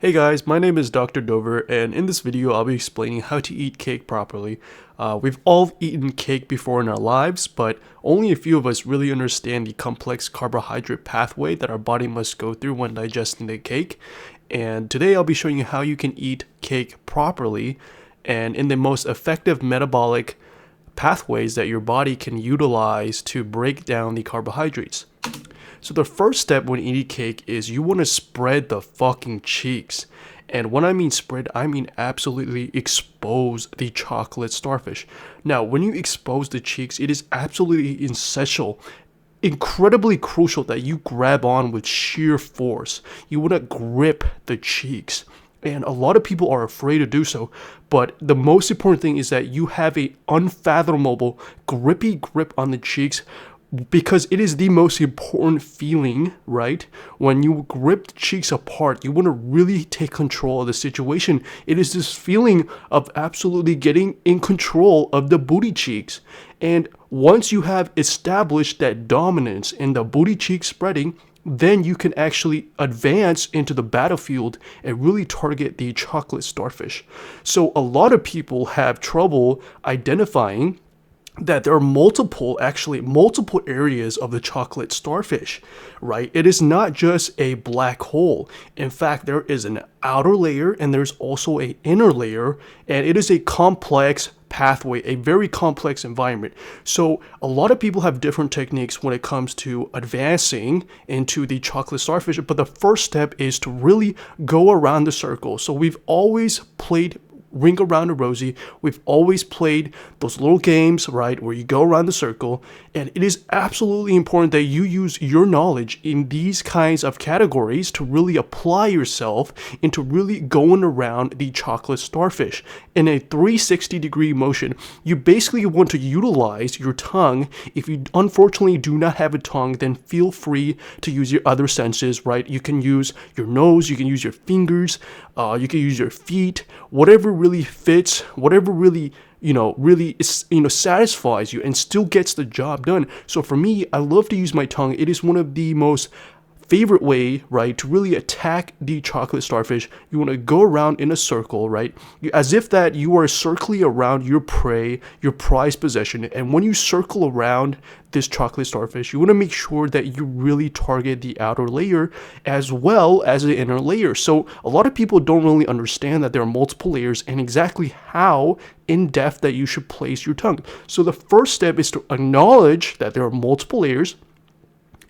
Hey guys, my name is Dr. Dover, and in this video I'll be explaining how to eat cake properly. We've all eaten cake before in our lives, but only a few of us really understand the complex carbohydrate pathway that our body must go through when digesting the cake. And today I'll be showing you how you can eat cake properly and in the most effective metabolic pathways that your body can utilize to break down the carbohydrates. So the first step when eating cake is you want to spread the fucking cheeks. And when I mean spread, I mean absolutely expose the chocolate starfish. Now, when you expose the cheeks, it is absolutely essential, incredibly crucial that you grab on with sheer force. You want to grip the cheeks. And a lot of people are afraid to do so, but the most important thing is that you have a unfathomable, grippy grip on the cheeks, because it is the most important feeling, right? When you grip the cheeks apart, you want to really take control of the situation. It is this feeling of absolutely getting in control of the booty cheeks. And once you have established that dominance in the booty cheek spreading, then you can actually advance into the battlefield and really target the chocolate starfish. So a lot of people have trouble identifying that there are multiple areas of the chocolate starfish, right? It is not just a black hole. In fact, there is an outer layer and there's also an inner layer, and it is a complex pathway, a very complex environment. So a lot of people have different techniques when it comes to advancing into the chocolate starfish, but the first step is to really go around the circle. So we've always played Ring Around the Rosie. We've always played those little games, right, where you go around the circle, and it is absolutely important that you use your knowledge in these kinds of categories to really apply yourself into really going around the chocolate starfish in a 360-degree motion. You basically want to utilize your tongue. If you unfortunately do not have a tongue, then feel free to use your other senses, right? You can use your nose, you can use your fingers, you can use your feet, whatever really fits, whatever really satisfies you and still gets the job done. So for me, I love to use my tongue. It is one of the most favorite way, right, to really attack the chocolate starfish. You want to go around in a circle, right, as if that you are circling around your prey, your prized possession. And when you circle around this chocolate starfish, you want to make sure that you really target the outer layer as well as the inner layer. So a lot of people don't really understand that there are multiple layers and exactly how in depth that you should place your tongue. So the first step is to acknowledge that there are multiple layers.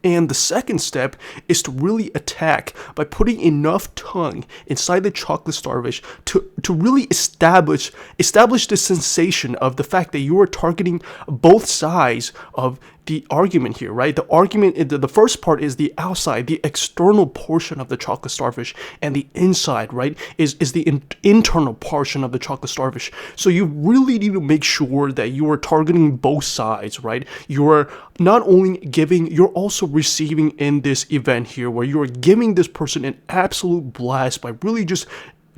And the second step is to really attack by putting enough tongue inside the chocolate starfish to really establish the sensation of the fact that you are targeting both sides of the argument here, right? The argument, the first part is the outside, the external portion of the chocolate starfish, and the inside, right, is the internal portion of the chocolate starfish. So you really need to make sure that you are targeting both sides, right? You are not only giving, you're also receiving in this event here, where you are giving this person an absolute blast by really just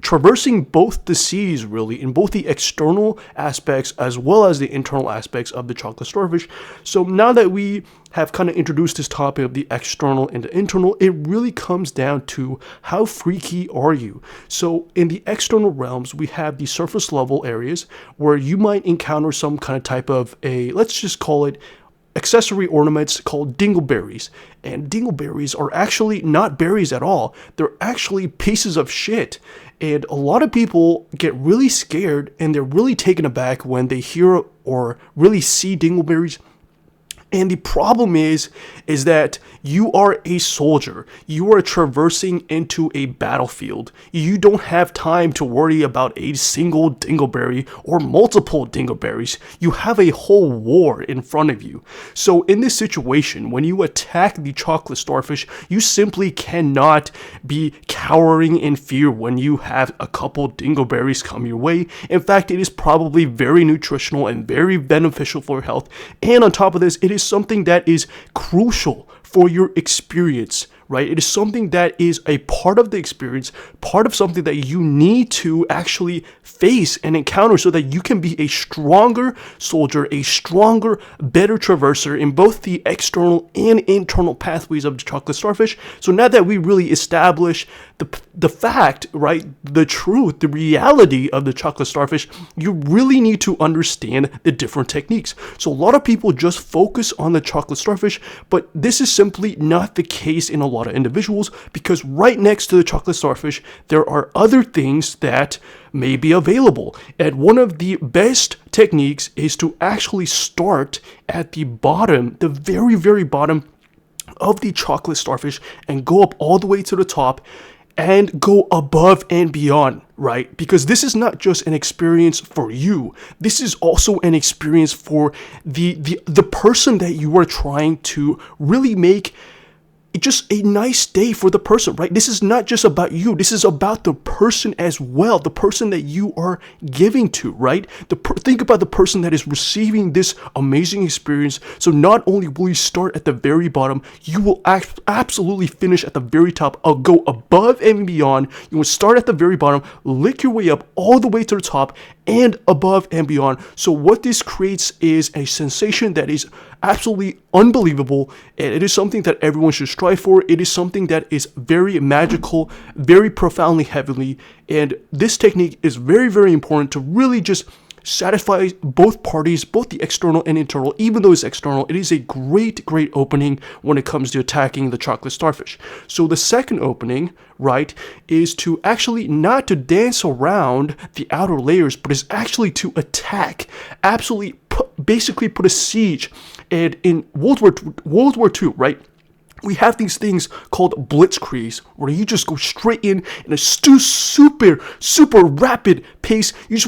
traversing both the seas, really, in both the external aspects as well as the internal aspects of the chocolate starfish. So now that we have kind of introduced this topic of the external and the internal, it really comes down to how freaky are you. So in the external realms, we have the surface level areas where you might encounter some kind of type of let's just call it accessory ornaments called dingleberries. And dingleberries are actually not berries at all. They're actually pieces of shit. And a lot of people get really scared and they're really taken aback when they hear or really see dingleberries. And the problem is that you are a soldier. You are traversing into a battlefield. You don't have time to worry about a single dingleberry or multiple dingleberries. You have a whole war in front of you. So in this situation, when you attack the chocolate starfish, you simply cannot be cowering in fear when you have a couple dingleberries come your way. In fact, it is probably very nutritional and very beneficial for your health. And on top of this, it is something that is crucial for your experience, right? It is something that is a part of the experience, part of something that you need to actually face and encounter so that you can be a stronger soldier, a stronger, better traverser in both the external and internal pathways of the chocolate starfish. So now that we really establish the fact, right, the truth, the reality of the chocolate starfish, you really need to understand the different techniques. So a lot of people just focus on the chocolate starfish, but this is simply not the case in a lot of individuals, because right next to the chocolate starfish, there are other things that may be available. And one of the best techniques is to actually start at the bottom, the very, very bottom of the chocolate starfish, and go up all the way to the top and go above and beyond, right? Because this is not just an experience for you. This is also an experience for the person that you are trying to really make just a nice day for the person, right? This is not just about you. This is about the person as well, the person that you are giving to, right? Think about the person that is receiving this amazing experience. So not only will you start at the very bottom, you will absolutely finish at the very top. I'll go above and beyond. You will start at the very bottom, lick your way up all the way to the top, and above and beyond. So what this creates is a sensation that is absolutely unbelievable, and it is something that everyone should strive for. It is something that is very magical, very profoundly heavenly, and this technique is very, very important to really just satisfy both parties, both the external and internal. Even though it's external, it is a great opening when it comes to attacking the chocolate starfish. So the second opening, right, is to actually not to dance around the outer layers, but is actually to attack, absolutely basically put a siege. And in World War II, right, we have these things called blitzkrieg, where you just go straight in a super rapid pace. You just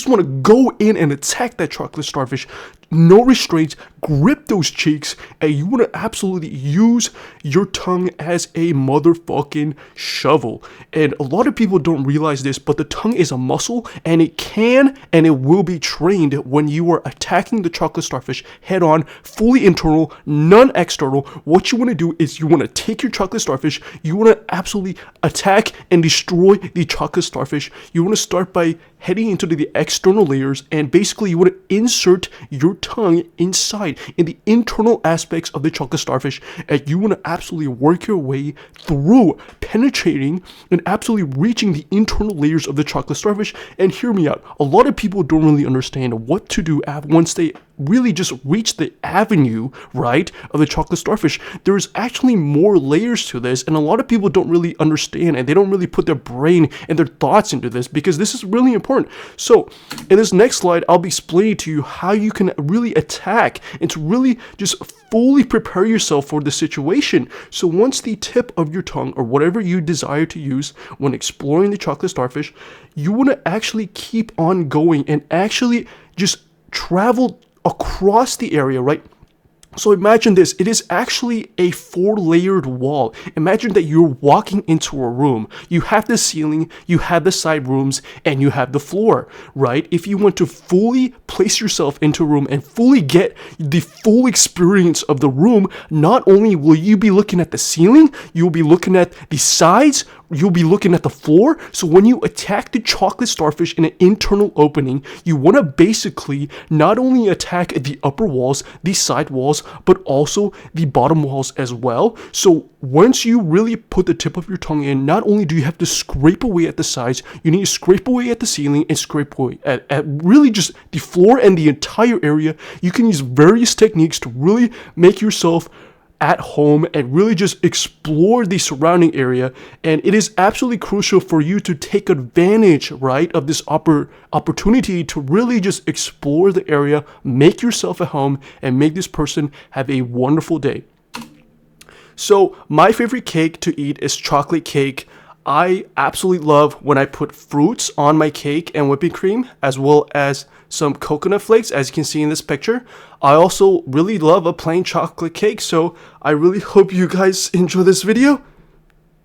want to go in and attack that chocolate starfish. No restraints, grip those cheeks, and you want to absolutely use your tongue as a motherfucking shovel. And a lot of people don't realize this, but the tongue is a muscle, and it can and it will be trained when you are attacking the chocolate starfish head on, fully internal, none external. What you want to do is you want to take your chocolate starfish, you want to absolutely attack and destroy the chocolate starfish. You want to start by heading into the external layers, and basically you want to insert your tongue inside in the internal aspects of the chocolate starfish, and you want to absolutely work your way through, penetrating and absolutely reaching the internal layers of the chocolate starfish. And hear me out, a lot of people don't really understand what to do once they really just reach the avenue, right, of the chocolate starfish. There's actually more layers to this, and a lot of people don't really understand, and they don't really put their brain and their thoughts into this, because this is really important. So in this next slide, I'll be explaining to you how you can really attack and to really just fully prepare yourself for the situation. So once the tip of your tongue, or whatever you desire to use when exploring the chocolate starfish, you want to actually keep on going and actually just travel across the area, right? So imagine this, it is actually a 4-layered wall. Imagine that you're walking into a room. You have the ceiling, you have the side rooms, and you have the floor, right? If you want to fully place yourself into a room and fully get the full experience of the room, not only will you be looking at the ceiling, you'll be looking at the sides, you'll be looking at the floor. So when you attack the chocolate starfish in an internal opening, you want to basically not only attack the upper walls, the side walls, but also the bottom walls as well. So once you really put the tip of your tongue in, not only do you have to scrape away at the sides, you need to scrape away at the ceiling and scrape away at really just the floor and the entire area. You can use various techniques to really make yourself at home and really just explore the surrounding area. And it is absolutely crucial for you to take advantage, right, of this opportunity to really just explore the area, make yourself at home, and make this person have a wonderful day. So my favorite cake to eat is chocolate cake. I absolutely love when I put fruits on my cake and whipping cream, as well as some coconut flakes, as you can see in this picture. I also really love a plain chocolate cake, so I really hope you guys enjoy this video.